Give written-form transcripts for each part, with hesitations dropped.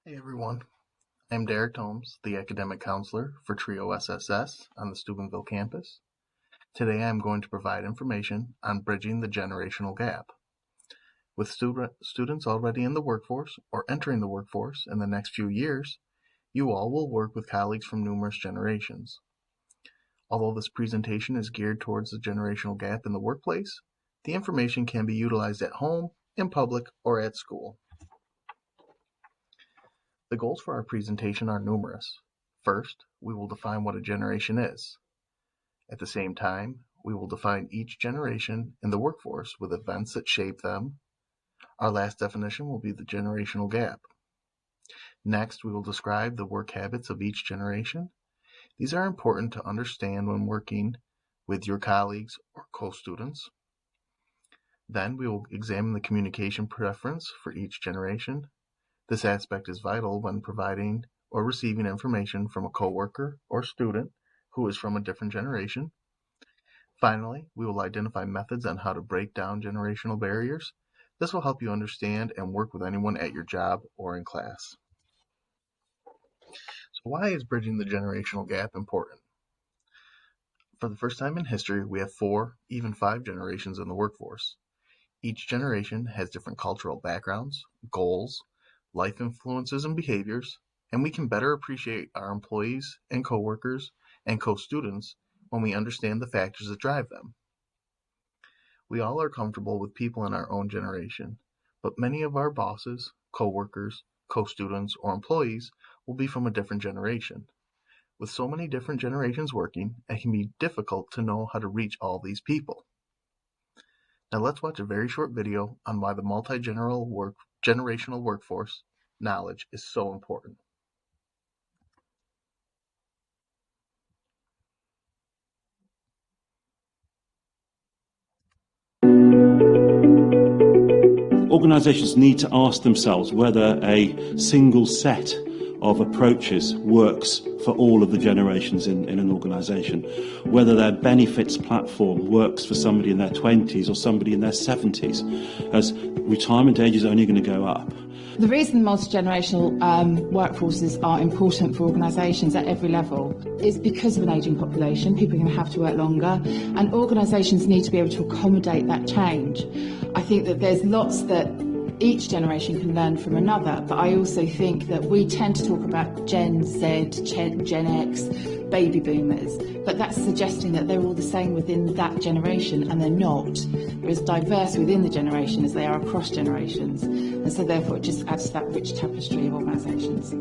Hey everyone, I'm Derek Holmes, the Academic Counselor for TRIO SSS on the Steubenville campus. Today I'm going to provide information on bridging the generational gap. With students already in the workforce or entering the workforce in the next few years, you all will work with colleagues from numerous generations. Although this presentation is geared towards the generational gap in the workplace, the information can be utilized at home, in public, or at school. The goals for our presentation are numerous. First, we will define what a generation is. At the same time, we will define each generation in the workforce with events that shape them. Our last definition will be the generational gap. Next, we will describe the work habits of each generation. These are important to understand when working with your colleagues or co-students. Then we will examine the communication preference for each generation. This aspect is vital when providing or receiving information from a coworker or student who is from a different generation. Finally, we will identify methods on how to break down generational barriers. This will help you understand and work with anyone at your job or in class. So why is bridging the generational gap important? For the first time in history, we have 4, even 5 generations in the workforce. Each generation has different cultural backgrounds, goals, life influences and behaviors, and we can better appreciate our employees and coworkers and co-students when we understand the factors that drive them. We all are comfortable with people in our own generation, but many of our bosses, coworkers, co-students, or employees will be from a different generation. With so many different generations working, it can be difficult to know how to reach all these people. Now let's watch a very short video on why the multi-generational workforce knowledge is so important. Organisations need to ask themselves whether a single set of approaches works for all of the generations in an organisation, whether their benefits platform works for somebody in their 20s or somebody in their 70s, as retirement age is only going to go up. The reason multi-generational workforces are important for organisations at every level is because of an ageing population. People are going to have to work longer, and organisations need to be able to accommodate that change. I think that there's lots that each generation can learn from another, but I also think that we tend to talk about Gen Z, Gen X, baby boomers, but that's suggesting that they're all the same within that generation, and they're not. They're as diverse within the generation as they are across generations, and so therefore it just adds to that rich tapestry of organisations.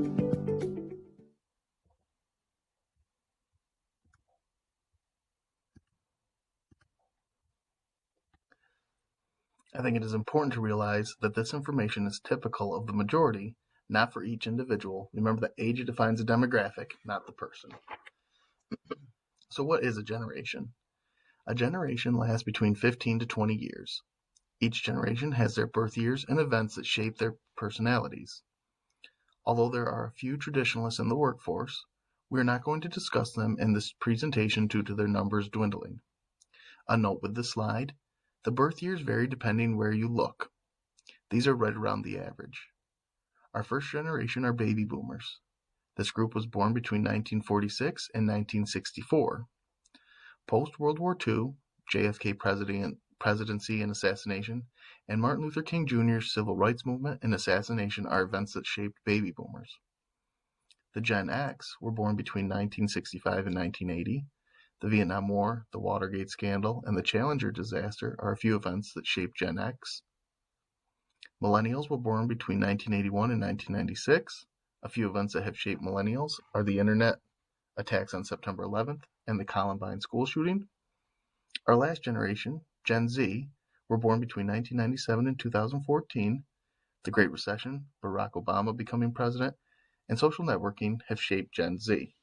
I think it is important to realize that this information is typical of the majority, not for each individual. Remember that age defines a demographic, not the person. So what is a generation? A generation lasts between 15 to 20 years. Each generation has their birth years and events that shape their personalities. Although there are a few traditionalists in the workforce, we are not going to discuss them in this presentation due to their numbers dwindling. A note with this slide: the birth years vary depending where you look. These are right around the average. Our first generation are baby boomers. This group was born between 1946 and 1964. Post-World War II, JFK presidency and assassination, and Martin Luther King Jr.'s civil rights movement and assassination are events that shaped baby boomers. The Gen X were born between 1965 and 1980. The Vietnam War, the Watergate scandal, and the Challenger disaster are a few events that shaped Gen X. Millennials were born between 1981 and 1996. A few events that have shaped millennials are the internet, attacks on September 11th, and the Columbine school shooting. Our last generation, Gen Z, were born between 1997 and 2014. The Great Recession, Barack Obama becoming president, and social networking have shaped Gen Z.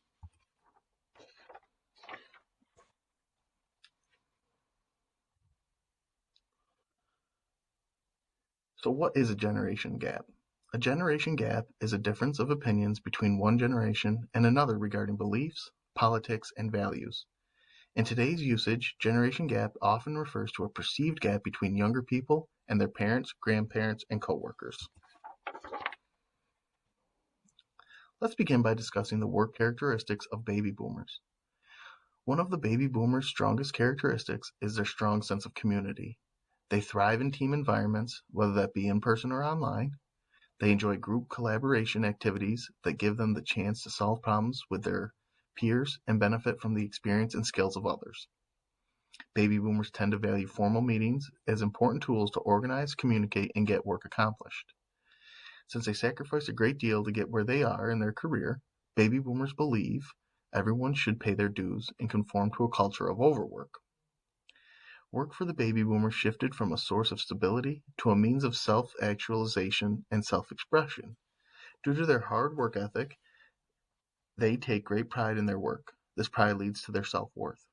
So what is a generation gap? A generation gap is a difference of opinions between one generation and another regarding beliefs, politics, and values. In today's usage, generation gap often refers to a perceived gap between younger people and their parents, grandparents, and coworkers. Let's begin by discussing the work characteristics of baby boomers. One of the baby boomers' strongest characteristics is their strong sense of community. They thrive in team environments, whether that be in person or online. They enjoy group collaboration activities that give them the chance to solve problems with their peers and benefit from the experience and skills of others. Baby boomers tend to value formal meetings as important tools to organize, communicate, and get work accomplished. Since they sacrifice a great deal to get where they are in their career, baby boomers believe everyone should pay their dues and conform to a culture of overwork. Work for the baby boomers shifted from a source of stability to a means of self-actualization and self-expression. Due to their hard work ethic, they take great pride in their work. This pride leads to their self-worth.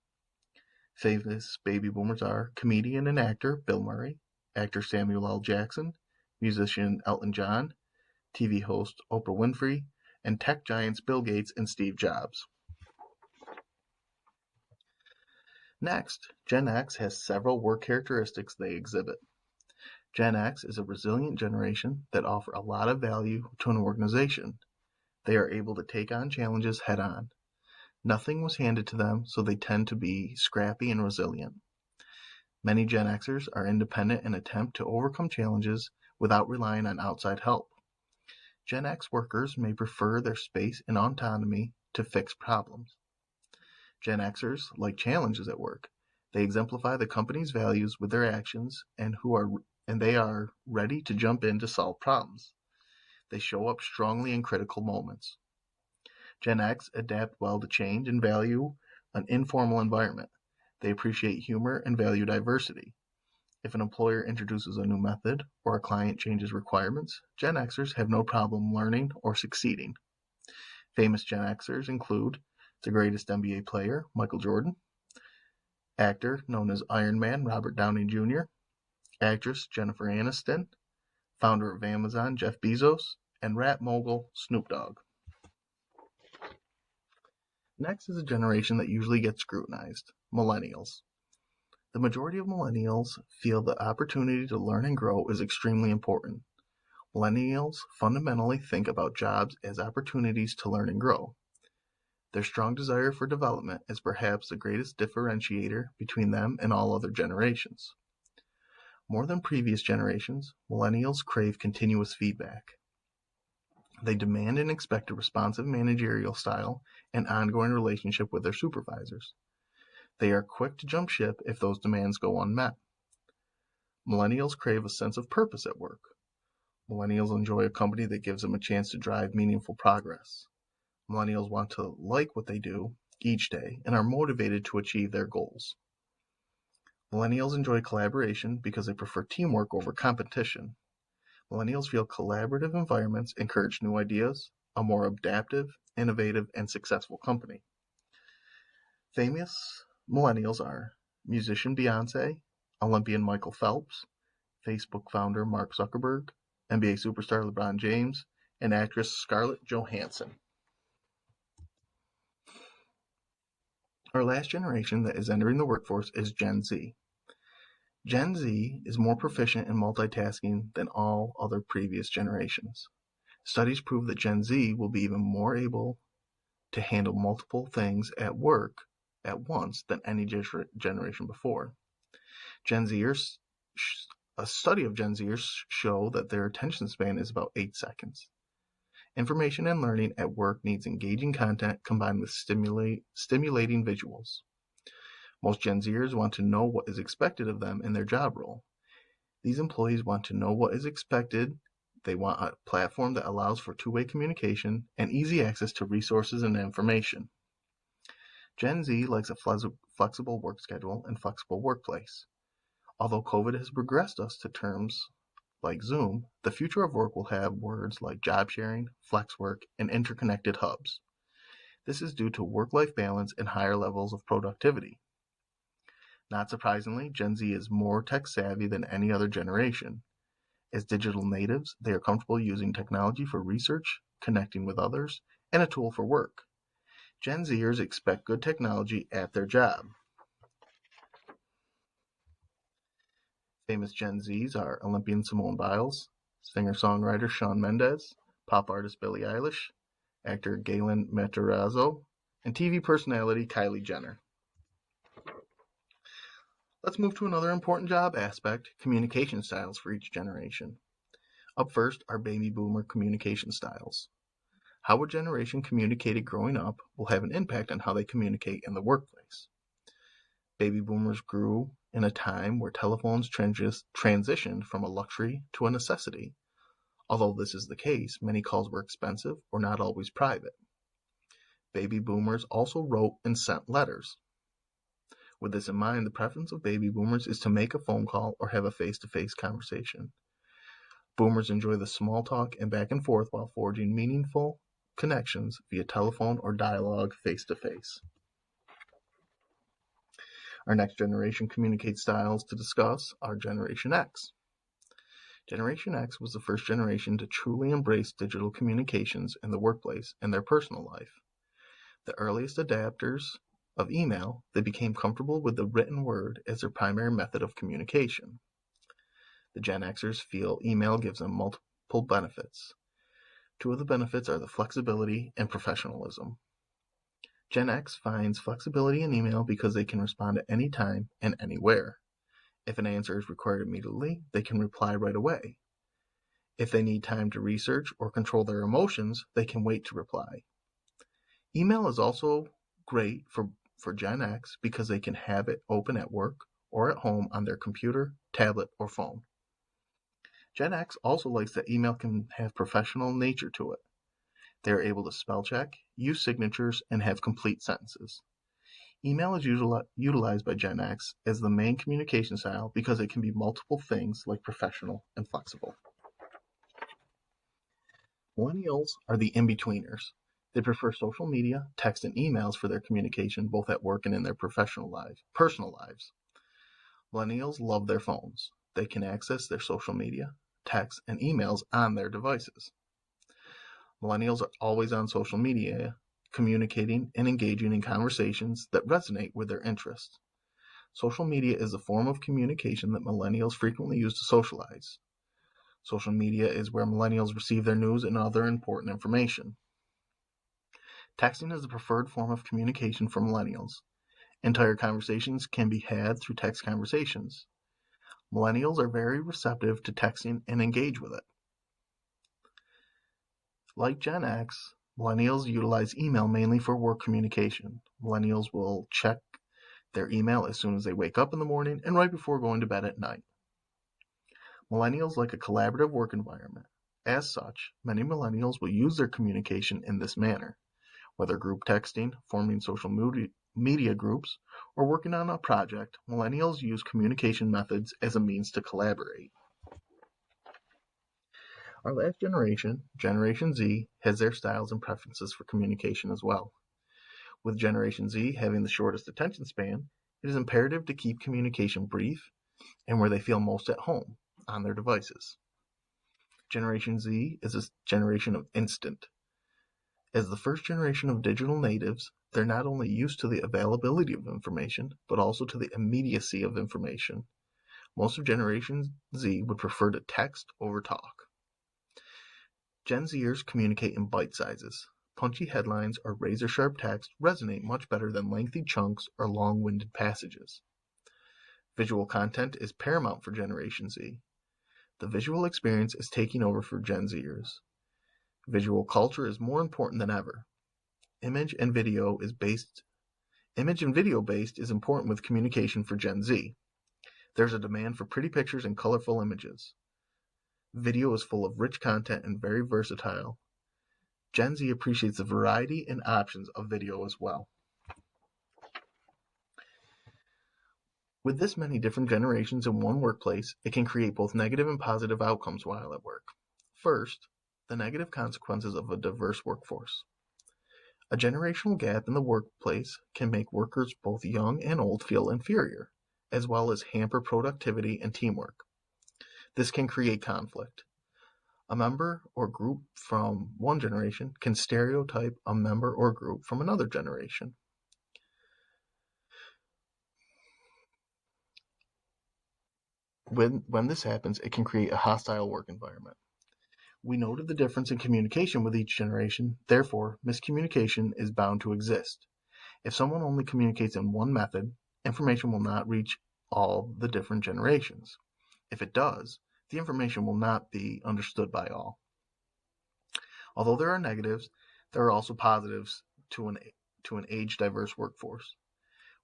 Famous baby boomers are comedian and actor Bill Murray, actor Samuel L. Jackson, musician Elton John, TV host Oprah Winfrey, and tech giants Bill Gates and Steve Jobs. Next, Gen X has several work characteristics they exhibit. Gen X is a resilient generation that offer a lot of value to an organization. They are able to take on challenges head on. Nothing was handed to them, so they tend to be scrappy and resilient. Many Gen Xers are independent and attempt to overcome challenges without relying on outside help. Gen X workers may prefer their space and autonomy to fix problems. Gen Xers like challenges at work. They exemplify the company's values with their actions and they are ready to jump in to solve problems. They show up strongly in critical moments. Gen X adapt well to change and value an informal environment. They appreciate humor and value diversity. If an employer introduces a new method or a client changes requirements, Gen Xers have no problem learning or succeeding. Famous Gen Xers include the greatest NBA player, Michael Jordan, actor known as Iron Man, Robert Downey Jr., actress Jennifer Aniston, founder of Amazon, Jeff Bezos, and rap mogul Snoop Dogg. Next is a generation that usually gets scrutinized, millennials. The majority of millennials feel the opportunity to learn and grow is extremely important. Millennials fundamentally think about jobs as opportunities to learn and grow. Their strong desire for development is perhaps the greatest differentiator between them and all other generations. More than previous generations, millennials crave continuous feedback. They demand and expect a responsive managerial style and ongoing relationship with their supervisors. They are quick to jump ship if those demands go unmet. Millennials crave a sense of purpose at work. Millennials enjoy a company that gives them a chance to drive meaningful progress. Millennials want to like what they do each day and are motivated to achieve their goals. Millennials enjoy collaboration because they prefer teamwork over competition. Millennials feel collaborative environments encourage new ideas, a more adaptive, innovative, and successful company. Famous millennials are musician Beyonce, Olympian Michael Phelps, Facebook founder Mark Zuckerberg, NBA superstar LeBron James, and actress Scarlett Johansson. Our last generation that is entering the workforce is Gen Z. Gen Z is more proficient in multitasking than all other previous generations. Studies prove that Gen Z will be even more able to handle multiple things at work at once than any generation before. A study of Gen Zers show that their attention span is about 8 seconds. Information and learning at work needs engaging content combined with stimulating visuals. Most Gen Zers want to know what is expected of them in their job role. These employees want to know what is expected. They want a platform that allows for two-way communication and easy access to resources and information. Gen Z likes a flexible work schedule and flexible workplace. Although COVID has progressed us to terms like Zoom, the future of work will have words like job sharing, flex work, and interconnected hubs. This is due to work-life balance and higher levels of productivity. Not surprisingly, Gen Z is more tech-savvy than any other generation. As digital natives, they are comfortable using technology for research, connecting with others, and a tool for work. Gen Zers expect good technology at their job. Famous Gen Zs are Olympian Simone Biles, singer-songwriter Shawn Mendes, pop artist Billie Eilish, actor Galen Matarazzo, and TV personality Kylie Jenner. Let's move to another important job aspect, communication styles for each generation. Up first are baby boomer communication styles. How a generation communicated growing up will have an impact on how they communicate in the workplace. Baby boomers grew in a time where telephones transitioned from a luxury to a necessity. Although this is the case, many calls were expensive or not always private. Baby boomers also wrote and sent letters. With this in mind, the preference of baby boomers is to make a phone call or have a face-to-face conversation. Boomers enjoy the small talk and back and forth while forging meaningful connections via telephone or dialogue face-to-face. Our next generation communicate styles to discuss are Generation X. Generation X was the first generation to truly embrace digital communications in the workplace and their personal life. The earliest adapters of email, they became comfortable with the written word as their primary method of communication. The Gen Xers feel email gives them multiple benefits. Two of the benefits are the flexibility and professionalism. Gen X finds flexibility in email because they can respond at any time and anywhere. If an answer is required immediately, they can reply right away. If they need time to research or control their emotions, they can wait to reply. Email is also great for Gen X because they can have it open at work or at home on their computer, tablet, or phone. Gen X also likes that email can have professional nature to it. They are able to spell check, use signatures, and have complete sentences. Email is utilized by Gen X as the main communication style because it can be multiple things like professional and flexible. Millennials are the in-betweeners. They prefer social media, text, and emails for their communication both at work and in their personal lives. Millennials love their phones. They can access their social media, text, and emails on their devices. Millennials are always on social media, communicating and engaging in conversations that resonate with their interests. Social media is a form of communication that millennials frequently use to socialize. Social media is where millennials receive their news and other important information. Texting is the preferred form of communication for millennials. Entire conversations can be had through text conversations. Millennials are very receptive to texting and engage with it. Like Gen X, millennials utilize email mainly for work communication. Millennials will check their email as soon as they wake up in the morning and right before going to bed at night. Millennials like a collaborative work environment. As such, many millennials will use their communication in this manner, whether group texting, forming social media groups, or working on a project. Millennials use communication methods as a means to collaborate. Our last generation, Generation Z, has their styles and preferences for communication as well. With Generation Z having the shortest attention span, it is imperative to keep communication brief and where they feel most at home, on their devices. Generation Z is a generation of instant. As the first generation of digital natives, they're not only used to the availability of information, but also to the immediacy of information. Most of Generation Z would prefer to text over talk. Gen Zers communicate in bite sizes. Punchy headlines or razor-sharp text resonate much better than lengthy chunks or long-winded passages. Visual content is paramount for Generation Z. The visual experience is taking over for Gen Zers. Visual culture is more important than ever. Image and video based is important with communication for Gen Z. There's a demand for pretty pictures and colorful images. Video is full of rich content and very versatile. Gen Z appreciates the variety and options of video as well. With this many different generations in one workplace, it can create both negative and positive outcomes while at work. First, the negative consequences of a diverse workforce. A generational gap in the workplace can make workers both young and old feel inferior, as well as hamper productivity and teamwork. This can create conflict. A member or group from one generation can stereotype a member or group from another generation. When this happens, it can create a hostile work environment. We noted the difference in communication with each generation, therefore miscommunication is bound to exist. If someone only communicates in one method, information will not reach all the different generations. If it does, the information will not be understood by all. Although there are negatives, there are also positives to an age-diverse workforce.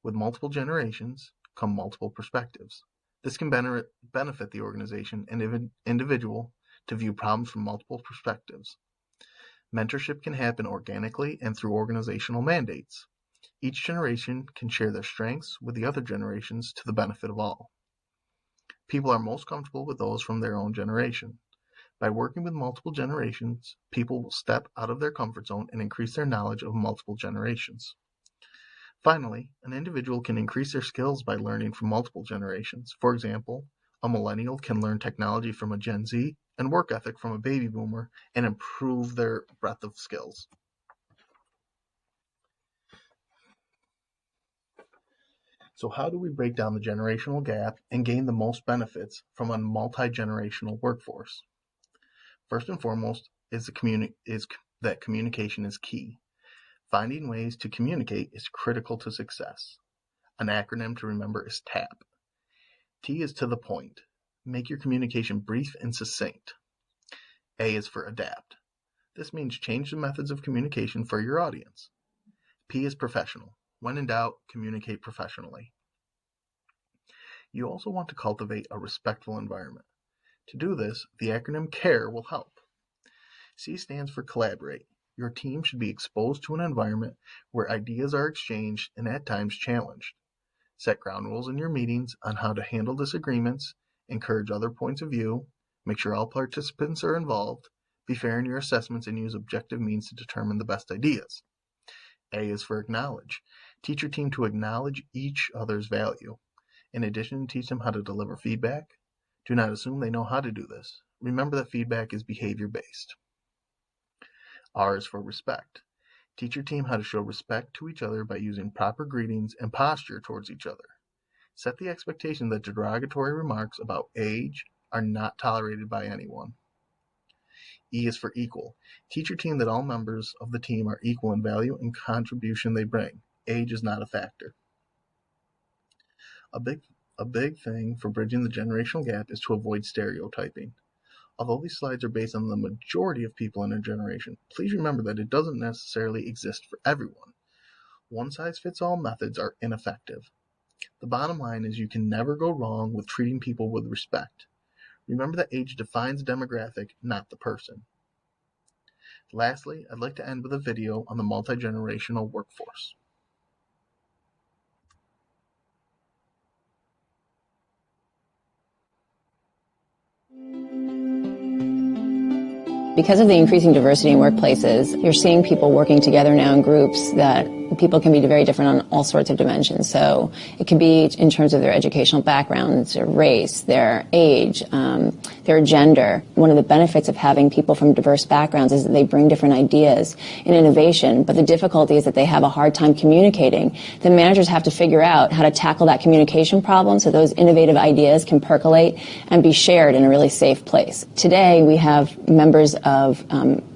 With multiple generations come multiple perspectives. This can benefit the organization and individual to view problems from multiple perspectives. Mentorship can happen organically and through organizational mandates. Each generation can share their strengths with the other generations to the benefit of all. People are most comfortable with those from their own generation. By working with multiple generations, people will step out of their comfort zone and increase their knowledge of multiple generations. Finally, an individual can increase their skills by learning from multiple generations. For example, a millennial can learn technology from a Gen Z and work ethic from a baby boomer and improve their breadth of skills. So how do we break down the generational gap and gain the most benefits from a multi-generational workforce? First and foremost is that communication is key. Finding ways to communicate is critical to success. An acronym to remember is TAP. T is to the point. Make your communication brief and succinct. A is for adapt. This means change the methods of communication for your audience. P is professional. When in doubt, communicate professionally. You also want to cultivate a respectful environment. To do this, the acronym CARE will help. C stands for collaborate. Your team should be exposed to an environment where ideas are exchanged and at times challenged. Set ground rules in your meetings on how to handle disagreements, encourage other points of view, make sure all participants are involved, be fair in your assessments, and use objective means to determine the best ideas. A is for acknowledge. Teach your team to acknowledge each other's value. In addition, teach them how to deliver feedback. Do not assume they know how to do this. Remember that feedback is behavior-based. R is for respect. Teach your team how to show respect to each other by using proper greetings and posture towards each other. Set the expectation that derogatory remarks about age are not tolerated by anyone. E is for equal. Teach your team that all members of the team are equal in value and contribution they bring. Age is not a factor. A big thing for bridging the generational gap is to avoid stereotyping. Although these slides are based on the majority of people in a generation, please remember that it doesn't necessarily exist for everyone. One-size-fits-all methods are ineffective. The bottom line is you can never go wrong with treating people with respect. Remember that age defines the demographic, not the person. Lastly, I'd like to end with a video on the multi-generational workforce. Because of the increasing diversity in workplaces, you're seeing people working together now in groups that people can be very different on all sorts of dimensions. So it can be in terms of their educational backgrounds, their race, their age, their gender. One of the benefits of having people from diverse backgrounds is that they bring different ideas and innovation, but the difficulty is that they have a hard time communicating. The managers have to figure out how to tackle that communication problem so those innovative ideas can percolate and be shared in a really safe place. Today, we have members of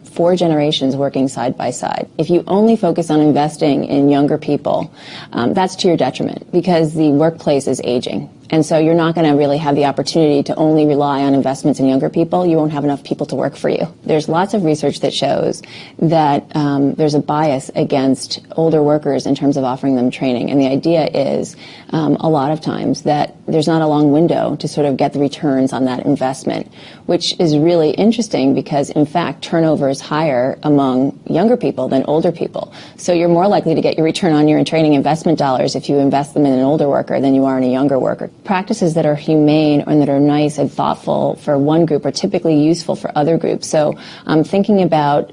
4 generations working side by side. If you only focus on investing in younger people, that's to your detriment because the workplace is aging. And so you're not going to really have the opportunity to only rely on investments in younger people. You won't have enough people to work for you. There's lots of research that shows that there's a bias against older workers in terms of offering them training. And the idea is a lot of times that there's not a long window to sort of get the returns on that investment, which is really interesting because, in fact, turnover is higher among younger people than older people. So you're more likely to get your return on your training investment dollars if you invest them in an older worker than you are in a younger worker. Practices that are humane and that are nice and thoughtful for one group are typically useful for other groups. So thinking about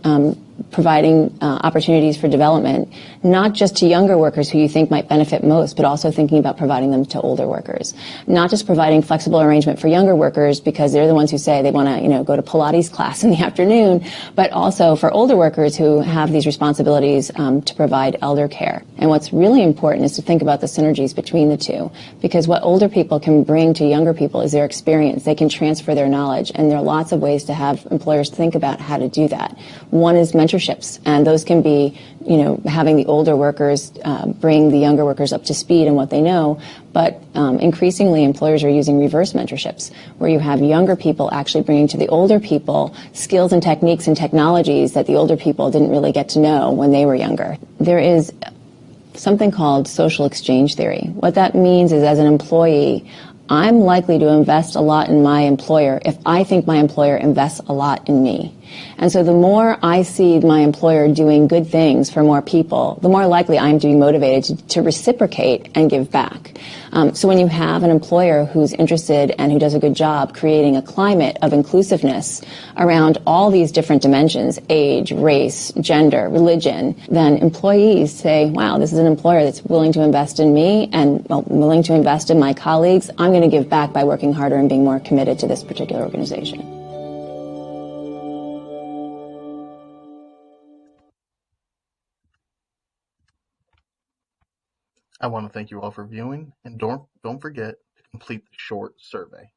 providing opportunities for development, not just to younger workers who you think might benefit most, but also thinking about providing them to older workers. Not just providing flexible arrangement for younger workers because they're the ones who say they want to, go to Pilates class in the afternoon, but also for older workers who have these responsibilities to provide elder care. And what's really important is to think about the synergies between the two, because what older people can bring to younger people is their experience. They can transfer their knowledge, and there are lots of ways to have employers think about how to do that. One is mentorships, and those can be, having the older workers bring the younger workers up to speed in what they know, but increasingly employers are using reverse mentorships, where you have younger people actually bringing to the older people skills and techniques and technologies that the older people didn't really get to know when they were younger. There is something called social exchange theory. What that means is, as an employee, I'm likely to invest a lot in my employer if I think my employer invests a lot in me. And so the more I see my employer doing good things for more people, the more likely I'm to be motivated to reciprocate and give back. So when you have an employer who's interested and who does a good job creating a climate of inclusiveness around all these different dimensions, age, race, gender, religion, then employees say, wow, this is an employer that's willing to invest in me and willing to invest in my colleagues. I'm going to give back by working harder and being more committed to this particular organization. I want to thank you all for viewing, and don't forget to complete the short survey.